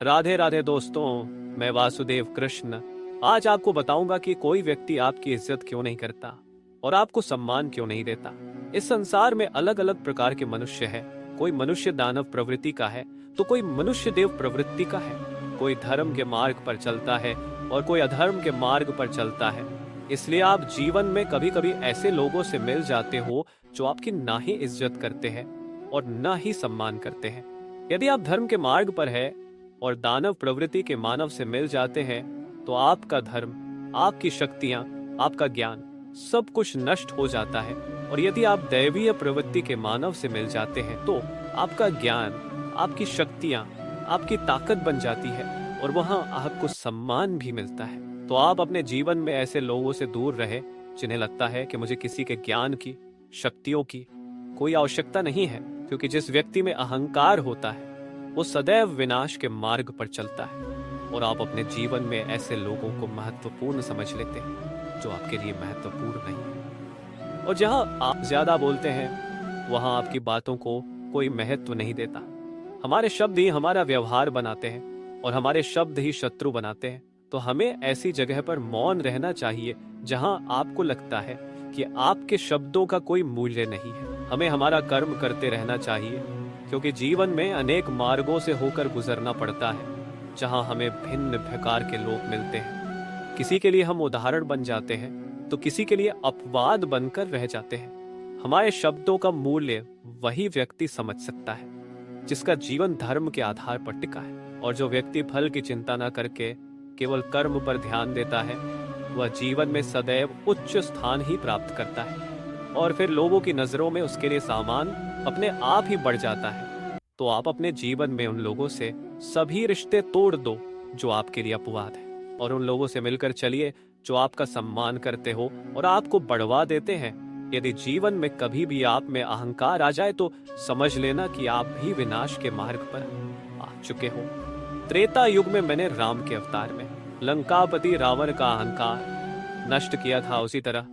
राधे राधे दोस्तों, मैं वासुदेव कृष्ण आज आपको बताऊंगा कि कोई व्यक्ति आपकी इज्जत क्यों नहीं करता और आपको सम्मान क्यों नहीं देता। इस संसार में अलग अलग प्रकार के मनुष्य हैं। कोई मनुष्य दानव प्रवृत्ति का है तो कोई मनुष्य देव प्रवृत्ति का है। कोई धर्म के मार्ग पर चलता है और कोई अधर्म के मार्ग पर चलता है। इसलिए आप जीवन में कभी कभी ऐसे लोगों से मिल जाते हो जो आपकी ना ही इज्जत करते हैं और ना ही सम्मान करते हैं। यदि आप धर्म के मार्ग पर है और दानव प्रवृत्ति के मानव से मिल जाते हैं तो आपका धर्म, आपकी शक्तियां, आपका ज्ञान सब कुछ नष्ट हो जाता है। और यदि आप दैवीय प्रवृत्ति के मानव से मिल जाते हैं तो आपका ज्ञान, आपकी शक्तियां, आपकी ताकत बन जाती है और वहां आपको सम्मान भी मिलता है। तो आप अपने जीवन में ऐसे लोगों से दूर रहे जिन्हें लगता है कि मुझे किसी के ज्ञान की, शक्तियों की कोई आवश्यकता नहीं है, क्योंकि जिस व्यक्ति में अहंकार होता है वो सदैव विनाश के मार्ग पर चलता है। और आप अपने जीवन में ऐसे लोगों को महत्वपूर्ण समझ लेते हैं जो आपके लिए महत्वपूर्ण नहीं है। और जहां आप ज्यादा बोलते हैं वहां आपकी बातों को कोई महत्व नहीं देता। हमारे शब्द ही हमारा व्यवहार बनाते हैं और हमारे शब्द ही शत्रु बनाते हैं। तो हमें ऐसी जगह पर मौन रहना चाहिए जहां आपको लगता है कि आपके शब्दों का कोई मूल्य नहीं है। हमें हमारा कर्म करते रहना चाहिए, क्योंकि जीवन में अनेक मार्गों से होकर गुजरना पड़ता है जहां हमें भिन्न प्रकार के लोग मिलते हैं। किसी के लिए हम उदाहरण बन जाते हैं तो किसी के लिए अपवाद बनकर रह जाते हैं। हमारे शब्दों का मूल्य वही व्यक्ति समझ सकता है जिसका जीवन धर्म के आधार पर टिका है। और जो व्यक्ति फल की चिंता न करके केवल कर्म पर ध्यान देता है वह जीवन में सदैव उच्च स्थान ही प्राप्त करता है और फिर लोगों की नजरों में उसके लिए सामान अपने आप ही बढ़ जाता है। तो आप अपने जीवन में उन लोगों से सभी रिश्ते तोड़ दो जो आपके लिए अपवाद है, और उन लोगों से मिलकर चलिए जो आपका सम्मान करते हो और आपको बढ़वा देते हैं। यदि जीवन में कभी भी आप में अहंकार आ जाए तो समझ लेना कि आप भी विनाश के मार्ग पर आ चुके हो। त्रेता युग में मैंने राम के अवतार में लंकापति रावण का अहंकार नष्ट किया था, उसी तरह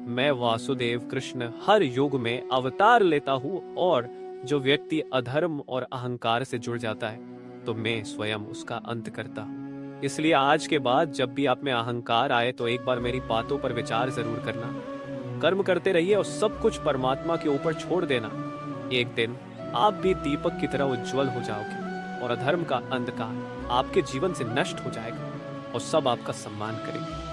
मैं वासुदेव कृष्ण हर युग में अवतार लेता हूँ। और जो व्यक्ति अधर्म और अहंकार से जुड़ जाता है तो मैं स्वयं उसका अंत करता हूँ। इसलिए आज के बाद जब भी आप में अहंकार आए तो एक बार मेरी बातों पर विचार जरूर करना। कर्म करते रहिए और सब कुछ परमात्मा के ऊपर छोड़ देना। एक दिन आप भी दीपक की तरह उज्जवल हो जाओगे और अधर्म का अंधकार आपके जीवन से नष्ट हो जाएगा और सब आपका सम्मान करेंगे।